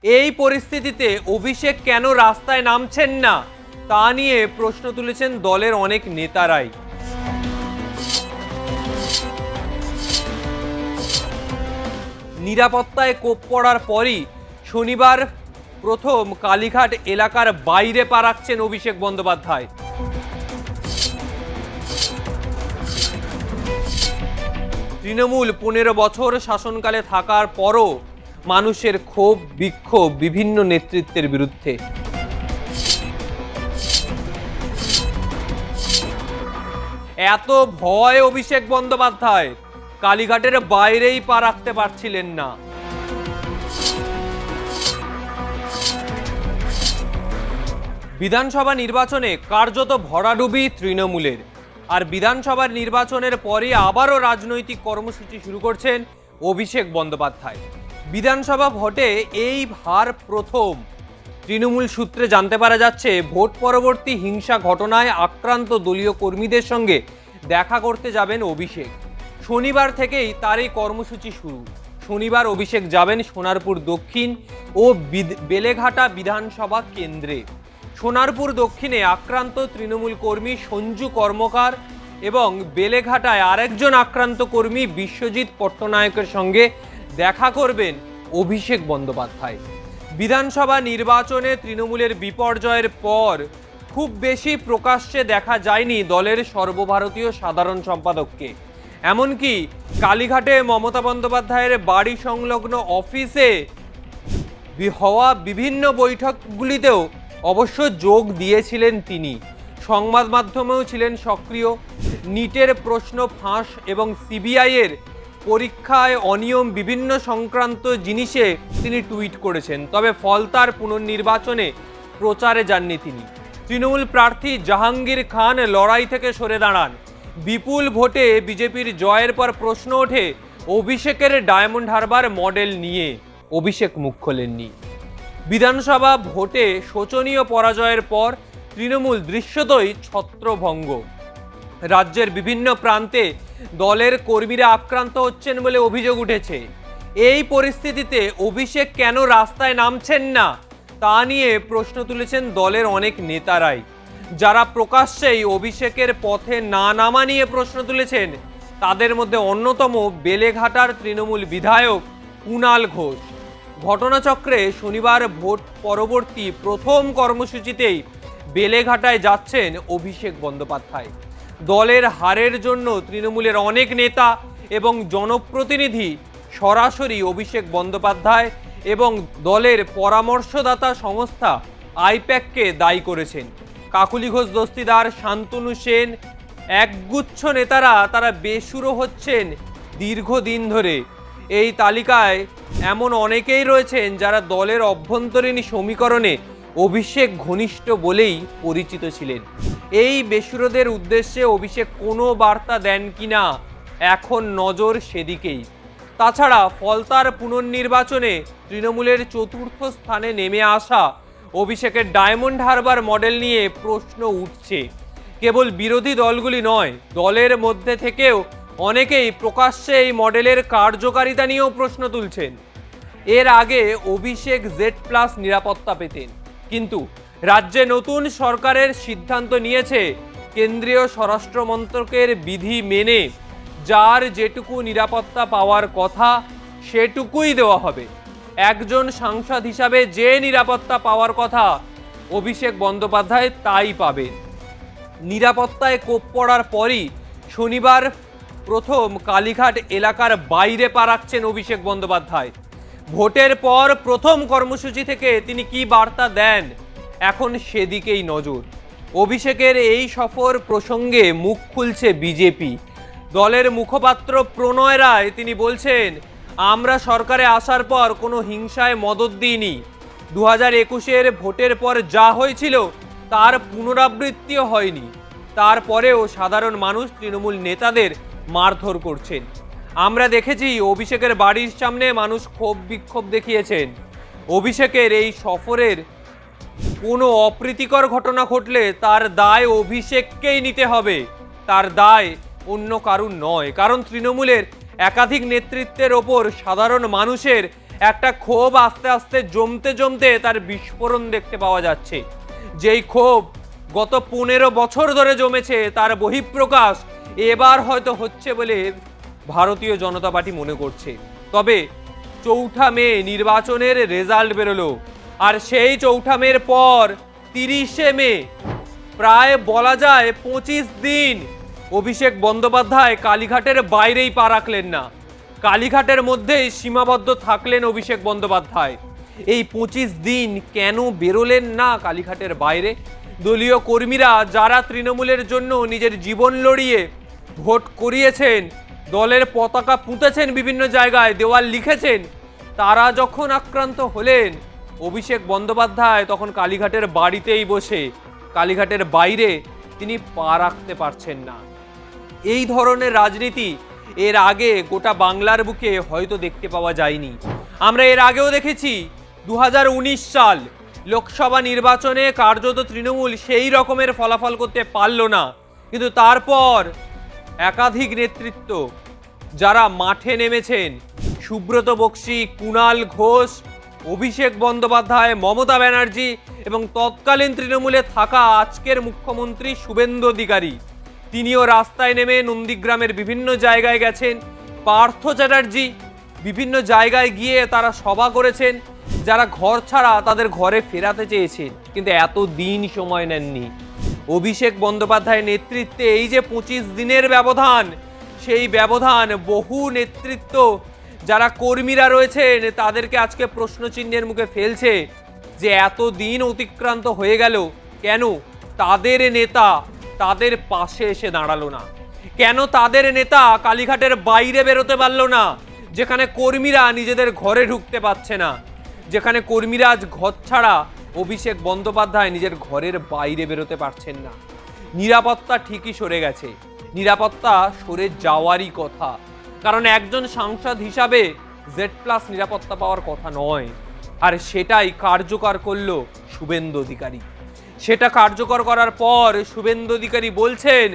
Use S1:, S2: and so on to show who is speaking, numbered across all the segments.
S1: এই পরিস্থিতিতে অভিষেক কেন রাস্তায় নামছেন না তা নিয়ে প্রশ্ন তুলেছেন দলের অনেক নেতারাই। নিরাপত্তায় কোপ পড়ার পরই শনিবার প্রথম কালীঘাট এলাকার বাইরে পা রাখছেন অভিষেক বন্দ্যোপাধ্যায়। তৃণমূল 15 বছর শাসনকালে থাকার পরও মানুষের ক্ষোভ বিক্ষোভ বিভিন্ন নেতৃত্বের বিরুদ্ধে। এত ভয় অভিষেক বন্দ্যোপাধ্যায় কালীঘাটের বাইরেই পা রাখতে পারছিলেন না। বিধানসভা নির্বাচনে কার্যত ভরাডুবি তৃণমূলের, আর বিধানসভার নির্বাচনের পরই আবারও রাজনৈতিক কর্মসূচি শুরু করছেন অভিষেক বন্দ্যোপাধ্যায়। বিধানসভা ভোটে এই ভার প্রথম। তৃণমূল সূত্রে জানতে পারা যাচ্ছে, ভোট পরবর্তী হিংসা ঘটনায় আক্রান্ত দলীয় কর্মীদের সঙ্গে দেখা করতে যাবেন অভিষেক। শনিবার থেকেই তার এই কর্মসূচি শুরু। শনিবার অভিষেক যাবেন সোনারপুর দক্ষিণ ও বেলেঘাটা বিধানসভা কেন্দ্রে। সোনারপুর দক্ষিণে আক্রান্ত তৃণমূল কর্মী সঞ্জু কর্মকার এবং বেলেঘাটায় আরেকজন আক্রান্ত কর্মী বিশ্বজিৎ পট্টনায়কের সঙ্গে দেখা করবেন অভিষেক বন্দ্যোপাধ্যায়। বিধানসভা নির্বাচনে তৃণমূলের বিপর্যয়ের পর খুব বেশি প্রকাশ্যে দেখা যায়নি দলের সর্বভারতীয় সাধারণ সম্পাদককে। এমনকি কালীঘাটে মমতা বন্দ্যোপাধ্যায়ের বাড়ি সংলগ্ন অফিসে হওয়া বিভিন্ন বৈঠকগুলিতেও অবশ্য যোগ দিয়েছিলেন তিনি। সংবাদ মাধ্যমেও ছিলেন সক্রিয়। নিটের প্রশ্ন ফাঁস এবং সিবিআইয়ের পরীক্ষায় অনিয়ম বিভিন্ন সংক্রান্ত জিনিসে তিনি টুইট করেছেন। তবে ফলতার পুনর্নির্বাচনে প্রচারে যাননি তিনি। তৃণমূল প্রার্থী জাহাঙ্গীর খান লড়াই থেকে সরে দাঁড়ান। বিপুল ভোটে বিজেপির জয়ের পর প্রশ্ন ওঠে অভিষেকের ডায়মন্ড হারবার মডেল নিয়ে। অভিষেক মুখ খোলেননি। বিধানসভা ভোটে শোচনীয় পরাজয়ের পর তৃণমূল দৃশ্যতই ছত্রভঙ্গ। রাজ্যের বিভিন্ন প্রান্তে দলের কর্মীরা আক্রান্ত হচ্ছেন বলে অভিযোগ উঠেছে। এই পরিস্থিতিতে অভিষেক কেন রাস্তায় নামছেন না তা নিয়ে প্রশ্ন তুলেছেন দলের অনেক নেতারাই। যারা প্রকাশ্যেই অভিষেকের পথে না নামা নিয়ে প্রশ্ন তুলেছেন তাদের মধ্যে অন্যতম বেলেঘাটার তৃণমূল বিধায়ক কুণাল ঘোষ। ঘটনাচক্রে শনিবার ভোট পরবর্তী প্রথম কর্মসূচিতেই বেলেঘাটায় যাচ্ছেন অভিষেক বন্দ্যোপাধ্যায়। দলের হারের জন্য তৃণমূলের অনেক নেতা এবং জনপ্রতিনিধি সরাসরি অভিষেক বন্দ্যোপাধ্যায় এবং দলের পরামর্শদাতা সংস্থা আইপ্যাককে দায়ী করেছেন। কাকুলি ঘোষ দস্তিদার, শান্তনু সেন, একগুচ্ছ নেতারা তারা বেসুরো হচ্ছেন দীর্ঘদিন ধরে। এই তালিকায় এমন অনেকেই রয়েছেন যারা দলের অভ্যন্তরীণ সমীকরণে অভিষেক ঘনিষ্ঠ বলেই পরিচিত ছিলেন। এই বেসুরোদের উদ্দেশ্যে অভিষেক কোনো বার্তা দেন কিনা এখন নজর সেদিকেই। তাছাড়া ফলতার পুনর্নির্বাচনে তৃণমূলের চতুর্থ স্থানে নেমে আসা অভিষেকের ডায়মন্ড হারবার মডেল নিয়ে প্রশ্ন উঠছে। কেবল বিরোধী দলগুলি নয়, দলের মধ্যে থেকেও অনেকেই প্রকাশ্যে এই মডেলের কার্যকারিতা নিয়েও প্রশ্ন তুলছেন। এর আগে অভিষেক Z+ নিরাপত্তা পেতেন, কিন্তু রাজ্যে নতুন সরকারের সিদ্ধান্ত নিয়েছে কেন্দ্রীয় স্বরাষ্ট্র মন্ত্রকের বিধি মেনে যার যেটুকু নিরাপত্তা পাওয়ার কথা সেটুকুই দেওয়া হবে। একজন সাংসদ হিসাবে যে নিরাপত্তা পাওয়ার কথা অভিষেক বন্দ্যোপাধ্যায় তাই পাবেন। নিরাপত্তায় কোপ পড়ার পরই শনিবার প্রথম কালীঘাট এলাকার বাইরে পা রাখছেন অভিষেক বন্দ্যোপাধ্যায়। ভোটের পর প্রথম কর্মসূচি থেকে তিনি কি বার্তা দেন এখন সেদিকেই নজর। অভিষেকের এই সফর প্রসঙ্গে মুখ খুলছে বিজেপি। দলের মুখপাত্র প্রণয় রায় তিনি বলছেন, আমরা সরকারে আসার পর কোনো হিংসায় মদদ দিইনি। 2021-এর ভোটের পর যা হয়েছিল তার পুনরাবৃত্তিও হয়নি। তারপরেও সাধারণ মানুষ তৃণমূল নেতাদের মারধর করছেন। আমরা দেখেছি অভিষেকের বাড়ির সামনে মানুষ ক্ষোভ বিক্ষোভ দেখিয়েছেন। অভিষেকের এই সফরের কোনো অপ্রীতিকর ঘটনা ঘটলে তার দায় অভিষেককেই নিতে হবে, তার দায় অন্য কারুর নয়। কারণ তৃণমূলের একাধিক নেতৃত্বের ওপর সাধারণ মানুষের একটা ক্ষোভ আস্তে আস্তে জমতে জমতে তার বিস্ফোরণ দেখতে পাওয়া যাচ্ছে। যেই ক্ষোভ গত 15 বছর ধরে জমেছে তার বহিঃপ্রকাশ এবার হয়তো হচ্ছে বলে ভারতীয় জনতা পার্টি মনে করছে। তবে 4 মে নির্বাচনের রেজাল্ট বেরোলো, আর সেই 4 মের পর 30 মে প্রায় বলা যায় 25 দিন অভিষেক বন্দ্যোপাধ্যায় কালীঘাটের বাইরেই পা রাখলেন না। কালীঘাটের মধ্যেই সীমাবদ্ধ থাকলেন অভিষেক বন্দ্যোপাধ্যায়। এই 25 দিন কেন বেরোলেন না কালীঘাটের বাইরে? দলীয় কর্মীরা যারা তৃণমূলের জন্য নিজের জীবন লড়িয়ে ভোট করিয়েছেন, দলের পতাকা পুঁতেছেন, বিভিন্ন জায়গায় দেওয়াল লিখেছেন, তারা যখন আক্রান্ত হলেন, অভিষেক বন্দ্যোপাধ্যায় তখন কালীঘাটের বাড়িতেই বসে, কালীঘাটের বাইরে তিনি পা রাখতে পারছেন না। এই ধরনের রাজনীতি এর আগে গোটা বাংলার বুকে হয়তো দেখতে পাওয়া যায়নি। আমরা এর আগেও দেখেছি 2019 সাল লোকসভা নির্বাচনে কার্যত তৃণমূল সেই রকমের ফলাফল করতে পারল না, কিন্তু তারপর একাধিক নেতৃত্ব যারা মাঠে নেমেছেন, সুব্রত বক্সী, কুণাল ঘোষ, অভিষেক বন্দ্যোপাধ্যায়, মমতা ব্যানার্জি এবং তৎকালীন তৃণমূলে থাকা আজকের মুখ্যমন্ত্রী শুভেন্দু অধিকারী, তিনিও রাস্তায় নেমে নন্দীগ্রামের বিভিন্ন জায়গায় গেছেন। পার্থ চ্যাটার্জি বিভিন্ন জায়গায় গিয়ে তারা সভা করেছেন, যারা ঘর ছাড়া তাদের ঘরে ফেরাতে চেয়েছেন, কিন্তু এত দিন সময় নেননি। অভিষেক বন্দ্যোপাধ্যায়ের নেতৃত্বে এই যে 25 দিনের ব্যবধান, সেই ব্যবধান বহু নেতৃত্ব যারা কর্মীরা রয়েছেন তাদেরকে আজকে প্রশ্নচিহ্নের মুখে ফেলছে যে এত দিন অতিক্রান্ত হয়ে গেল, কেন তাদের নেতা তাদের পাশে এসে দাঁড়ালো না? কেন তাদের নেতা কালীঘাটের বাইরে বেরোতে পারলো না, যেখানে কর্মীরা নিজেদের ঘরে ঢুকতে পারছে না, যেখানে কর্মীরা আজ ঘর ছাড়া অভিষেক বন্দ্যোপাধ্যায় নিজের ঘরের বাইরে বেরোতে পারছেন না? নিরাপত্তা ঠিকই সরে গেছে, নিরাপত্তা সরে যাওয়ারই কথা, কারণ একজন সাংসদ হিসাবে Z+ নিরাপত্তা পাওয়ার কথা নয়। আর সেটাই কার্যকর করলো শুভেন্দু অধিকারী। সেটা কার্যকর করার পর শুভেন্দু অধিকারী বলছেন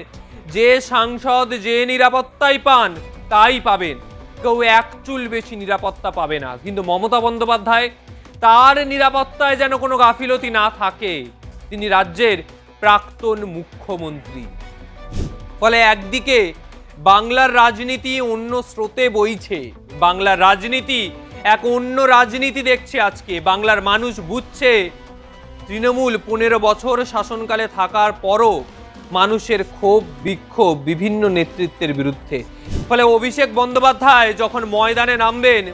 S1: যে সাংসদ যে নিরাপত্তাই পান তাই পাবেন, কেউ এক চুল বেশি নিরাপত্তা পাবে না। কিন্তু মমতা বন্দ্যোপাধ্যায়, তার নিরাপত্তায় যেন কোনো গাফিলতি না থাকে। তিনি রাজ্যের প্রাক্তন মুখ্যমন্ত্রী। ফলে একদিকে বাংলার রাজনীতি অন্য স্রোতে বইছে, বাংলার রাজনীতি এক অন্য রাজনীতি দেখছে আজকে। বাংলার মানুষ বুঝছে তৃণমূল 15 বছর শাসনকালে থাকার পরও মানুষের ক্ষোভ বিক্ষোভ বিভিন্ন নেতৃত্বের বিরুদ্ধে। ফলে অভিষেক বন্দ্যোপাধ্যায় যখন ময়দানে নামবেন,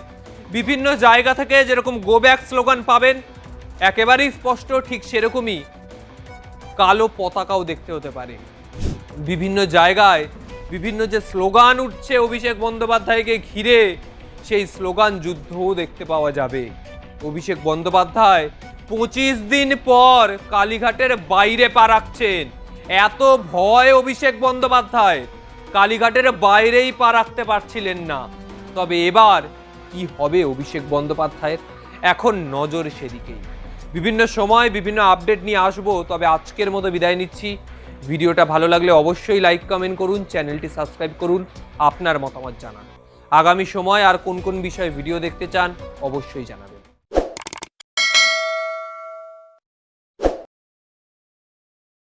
S1: বিভিন্ন জায়গা থেকে যেরকম গো ব্যাক স্লোগান পাবেন, একেবারেই স্পষ্ট ঠিক সেরকমই কালো পতাকাও দেখতে হতে পারে। বিভিন্ন জায়গায় বিভিন্ন যে স্লোগান উঠছে অভিষেক বন্দ্যোপাধ্যায়কে ঘিরে, সেই স্লোগান যুদ্ধও দেখতে পাওয়া যাবে। অভিষেক বন্দ্যোপাধ্যায় 25 দিন পর কালীঘাটের বাইরে পা রাখছেন। এত ভয় অভিষেক বন্দ্যোপাধ্যায়, কালীঘাটের বাইরেই পা রাখতে পারছিলেন না। তবে এবার কি হবে অভিষেক বন্দ্যোপাধ্যায়ের? এখন নজর সেদিকেই। বিভিন্ন সময় বিভিন্ন আপডেট নিয়ে আসবো, তবে আজকের মতো বিদায় নিচ্ছি। ভিডিওটা ভালো লাগলে অবশ্যই লাইক কমেন্ট করুন, চ্যানেলটি সাবস্ক্রাইব করুন, আপনার মতামত জানান। আগামী সময় আর কোন কোন বিষয়ে ভিডিও দেখতে চান অবশ্যই জানান।